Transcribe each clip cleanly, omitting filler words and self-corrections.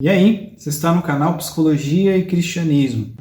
E aí, você está no canal Psicologia e Cristianismo.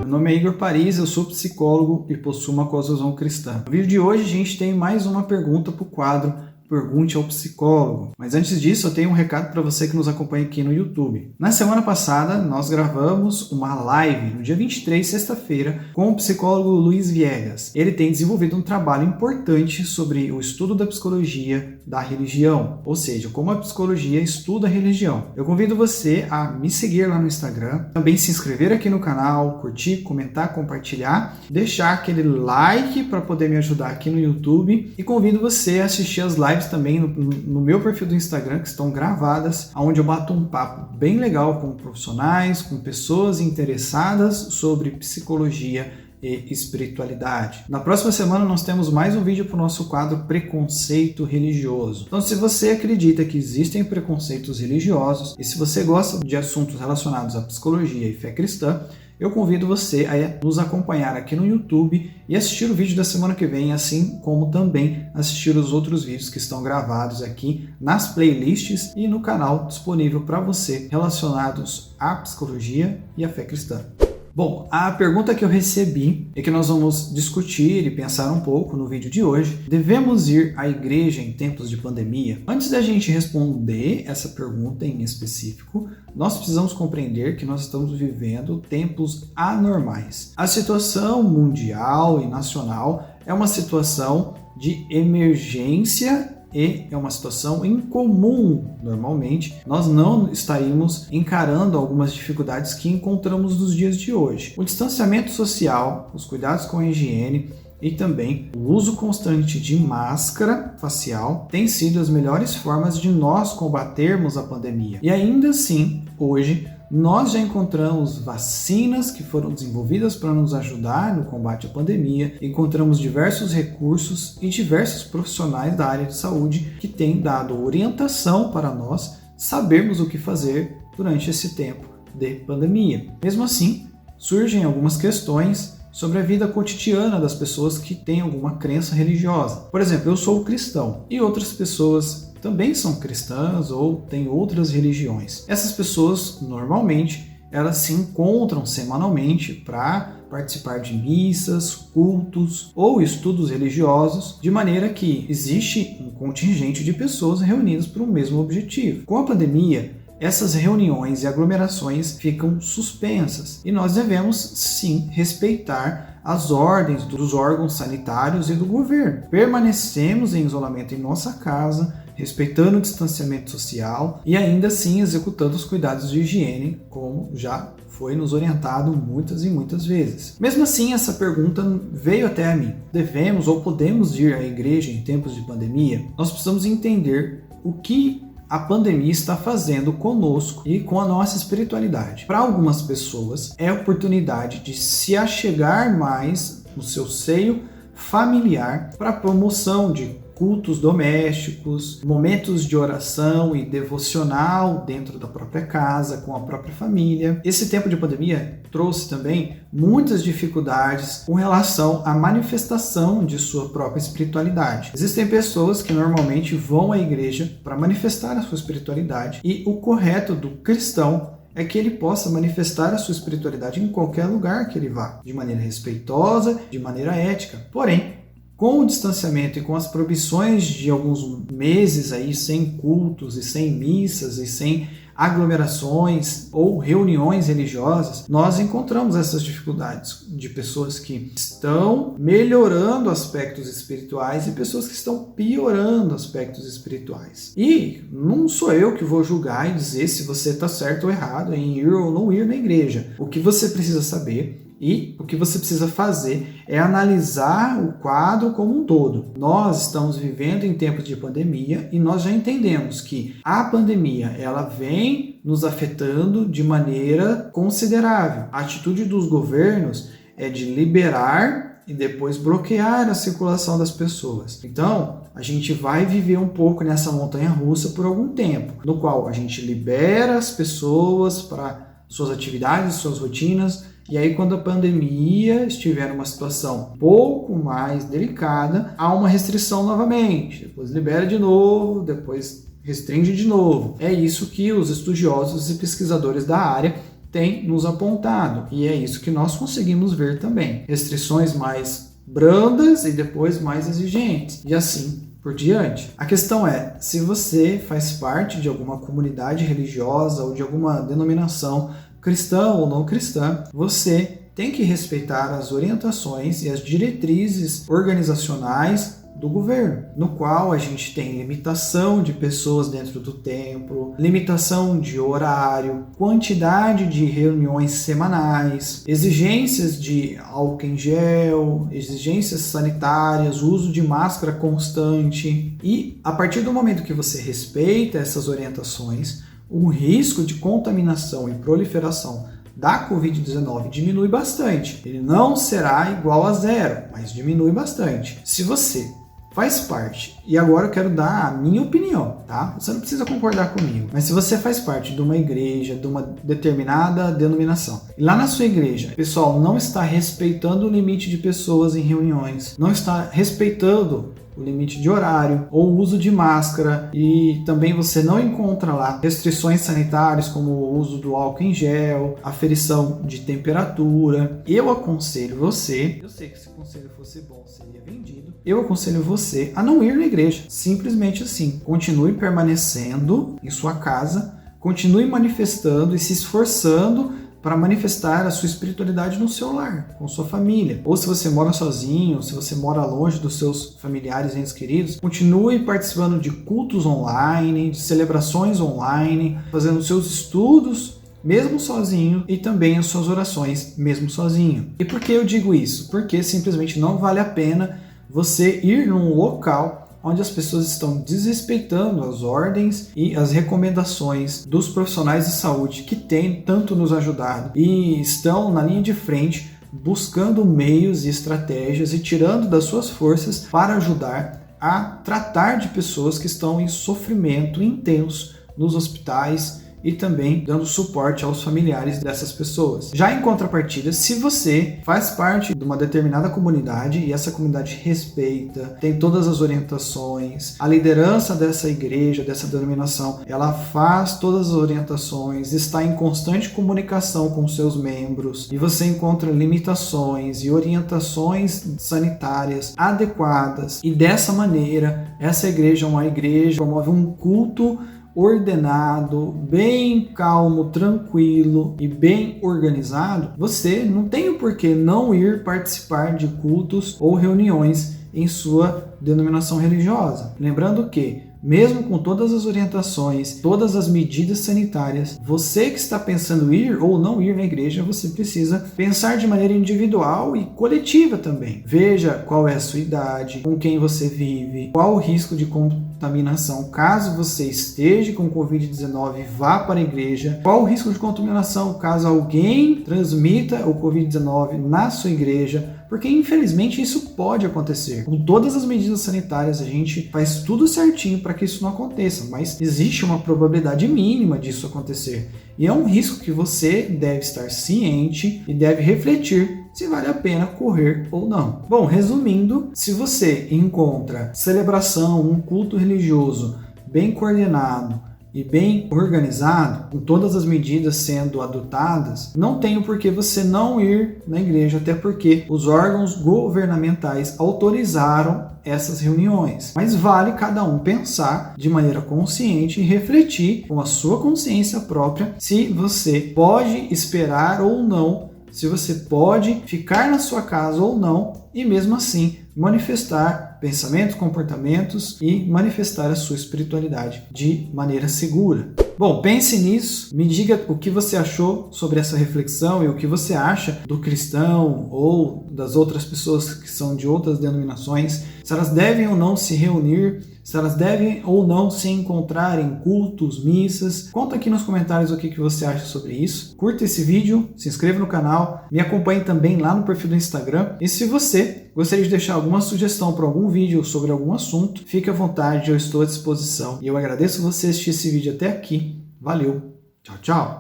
Meu nome é Igor Paris, eu sou psicólogo e possuo uma cosmovisão cristã. No vídeo de hoje a gente tem mais uma pergunta para o quadro Pergunte ao Psicólogo. Mas antes disso, eu tenho um recado para você que nos acompanha aqui no YouTube. Na semana passada, nós gravamos uma live, no dia 23, sexta-feira, com o psicólogo Luiz Viegas. Ele tem desenvolvido um trabalho importante sobre o estudo da psicologia da religião, ou seja, como a psicologia estuda a religião. Eu convido você a me seguir lá no Instagram, também se inscrever aqui no canal, curtir, comentar, compartilhar, deixar aquele like para poder me ajudar aqui no YouTube e convido você a assistir as lives também no meu perfil do Instagram, que estão gravadas, onde eu bato um papo bem legal com profissionais, com pessoas interessadas sobre psicologia e espiritualidade. Na próxima semana nós temos mais um vídeo para o nosso quadro Preconceito Religioso. Então, se você acredita que existem preconceitos religiosos e se você gosta de assuntos relacionados à psicologia e fé cristã, eu convido você a nos acompanhar aqui no YouTube e assistir o vídeo da semana que vem, assim como também assistir os outros vídeos que estão gravados aqui nas playlists e no canal disponível para você relacionados à psicologia e à fé cristã. Bom, a pergunta que eu recebi e que nós vamos discutir e pensar um pouco no vídeo de hoje: devemos ir à igreja em tempos de pandemia? Antes da gente responder essa pergunta em específico, nós precisamos compreender que nós estamos vivendo tempos anormais. A situação mundial e nacional é uma situação de emergência e é uma situação incomum. Normalmente, nós não estaríamos encarando algumas dificuldades que encontramos nos dias de hoje. O distanciamento social, os cuidados com a higiene e também o uso constante de máscara facial têm sido as melhores formas de nós combatermos a pandemia. E ainda assim, hoje, nós já encontramos vacinas que foram desenvolvidas para nos ajudar no combate à pandemia, encontramos diversos recursos e diversos profissionais da área de saúde que têm dado orientação para nós sabermos o que fazer durante esse tempo de pandemia. Mesmo assim, surgem algumas questões sobre a vida cotidiana das pessoas que têm alguma crença religiosa. Por exemplo, eu sou cristão e outras pessoas também são cristãs ou têm outras religiões. Essas pessoas, normalmente, elas se encontram semanalmente para participar de missas, cultos ou estudos religiosos, de maneira que existe um contingente de pessoas reunidas para o mesmo objetivo. Com a pandemia, essas reuniões e aglomerações ficam suspensas e nós devemos, sim, respeitar as ordens dos órgãos sanitários e do governo. Permanecemos em isolamento em nossa casa, respeitando o distanciamento social e ainda assim executando os cuidados de higiene, como já foi nos orientado muitas e muitas vezes. Mesmo assim, essa pergunta veio até a mim: devemos ou podemos ir à igreja em tempos de pandemia? Nós precisamos entender o que a pandemia está fazendo conosco e com a nossa espiritualidade. Para algumas pessoas, é a oportunidade de se achegar mais no seu seio familiar para a promoção de cultos domésticos, momentos de oração e devocional dentro da própria casa, com a própria família. Esse tempo de pandemia trouxe também muitas dificuldades com relação à manifestação de sua própria espiritualidade. Existem pessoas que normalmente vão à igreja para manifestar a sua espiritualidade e o correto do cristão é que ele possa manifestar a sua espiritualidade em qualquer lugar que ele vá, de maneira respeitosa, de maneira ética. Porém, com o distanciamento e com as proibições de alguns meses aí sem cultos e sem missas e sem aglomerações ou reuniões religiosas, nós encontramos essas dificuldades de pessoas que estão melhorando aspectos espirituais e pessoas que estão piorando aspectos espirituais. E não sou eu que vou julgar e dizer se você está certo ou errado em ir ou não ir na igreja. O que você precisa saber e o que você precisa fazer é analisar o quadro como um todo. Nós estamos vivendo em tempos de pandemia e nós já entendemos que a pandemia ela vem nos afetando de maneira considerável. A atitude dos governos é de liberar e depois bloquear a circulação das pessoas. Então, a gente vai viver um pouco nessa montanha-russa por algum tempo, no qual a gente libera as pessoas para suas atividades, suas rotinas, E aí, quando a pandemia estiver numa situação um pouco mais delicada, há uma restrição novamente. Depois libera de novo, depois restringe de novo. É isso que os estudiosos e pesquisadores da área têm nos apontado, e é isso que nós conseguimos ver também. Restrições mais brandas e depois mais exigentes, e assim por diante. A questão é, se você faz parte de alguma comunidade religiosa ou de alguma denominação cristã ou não cristã, você tem que respeitar as orientações e as diretrizes organizacionais do governo, no qual a gente tem limitação de pessoas dentro do templo, limitação de horário, quantidade de reuniões semanais, exigências de álcool em gel, exigências sanitárias, uso de máscara constante. E a partir do momento que você respeita essas orientações, o risco de contaminação e proliferação da Covid-19 diminui bastante. Ele não será igual a zero, mas diminui bastante. Se você faz parte, e agora eu quero dar a minha opinião, tá? Você não precisa concordar comigo, mas se você faz parte de uma igreja, de uma determinada denominação, e lá na sua igreja, o pessoal não está respeitando o limite de pessoas em reuniões, não está respeitando o limite de horário ou o uso de máscara, e também você não encontra lá restrições sanitárias como o uso do álcool em gel, aferição de temperatura, eu aconselho você, eu sei que se o conselho fosse bom seria vendido, eu aconselho você a não ir na igreja, simplesmente assim, continue permanecendo em sua casa, continue manifestando e se esforçando para manifestar a sua espiritualidade no seu lar, com sua família. Ou se você mora sozinho, se você mora longe dos seus familiares e entes queridos, continue participando de cultos online, de celebrações online, fazendo seus estudos mesmo sozinho e também as suas orações mesmo sozinho. E por que eu digo isso? Porque simplesmente não vale a pena você ir num local onde as pessoas estão desrespeitando as ordens e as recomendações dos profissionais de saúde que têm tanto nos ajudado e estão na linha de frente buscando meios e estratégias e tirando das suas forças para ajudar a tratar de pessoas que estão em sofrimento intenso nos hospitais e também dando suporte aos familiares dessas pessoas. Já em contrapartida, se você faz parte de uma determinada comunidade e essa comunidade respeita, tem todas as orientações, a liderança dessa igreja, dessa denominação, ela faz todas as orientações, está em constante comunicação com seus membros e você encontra limitações e orientações sanitárias adequadas, e dessa maneira essa igreja é uma igreja que promove um culto ordenado, bem calmo, tranquilo e bem organizado, você não tem o porquê não ir participar de cultos ou reuniões em sua denominação religiosa. Lembrando que, mesmo com todas as orientações, todas as medidas sanitárias, você que está pensando ir ou não ir na igreja, você precisa pensar de maneira individual e coletiva também. Veja qual é a sua idade, com quem você vive, qual o risco de contaminação caso você esteja com Covid-19 e vá para a igreja, qual o risco de contaminação caso alguém transmita o Covid-19 na sua igreja, porque infelizmente isso pode acontecer. Com todas as medidas sanitárias a gente faz tudo certinho para que isso não aconteça, mas existe uma probabilidade mínima disso acontecer. E é um risco que você deve estar ciente e deve refletir se vale a pena correr ou não. Bom, resumindo, se você encontra celebração, um culto religioso bem coordenado e bem organizado, com todas as medidas sendo adotadas, não tem o porquê você não ir na igreja, até porque os órgãos governamentais autorizaram essas reuniões. Mas vale cada um pensar de maneira consciente e refletir com a sua consciência própria se você pode esperar ou não, se você pode ficar na sua casa ou não, e mesmo assim manifestar pensamentos, comportamentos e manifestar a sua espiritualidade de maneira segura. Bom, pense nisso, me diga o que você achou sobre essa reflexão e o que você acha do cristão ou das outras pessoas que são de outras denominações, se elas devem ou não se reunir, se elas devem ou não se encontrar em cultos, missas. Conta aqui nos comentários o que você acha sobre isso. Curta esse vídeo, se inscreva no canal, me acompanhe também lá no perfil do Instagram. E se você gostaria de deixar alguma sugestão para algum vídeo sobre algum assunto, fique à vontade, eu estou à disposição. E eu agradeço você assistir esse vídeo até aqui. Valeu, tchau, tchau!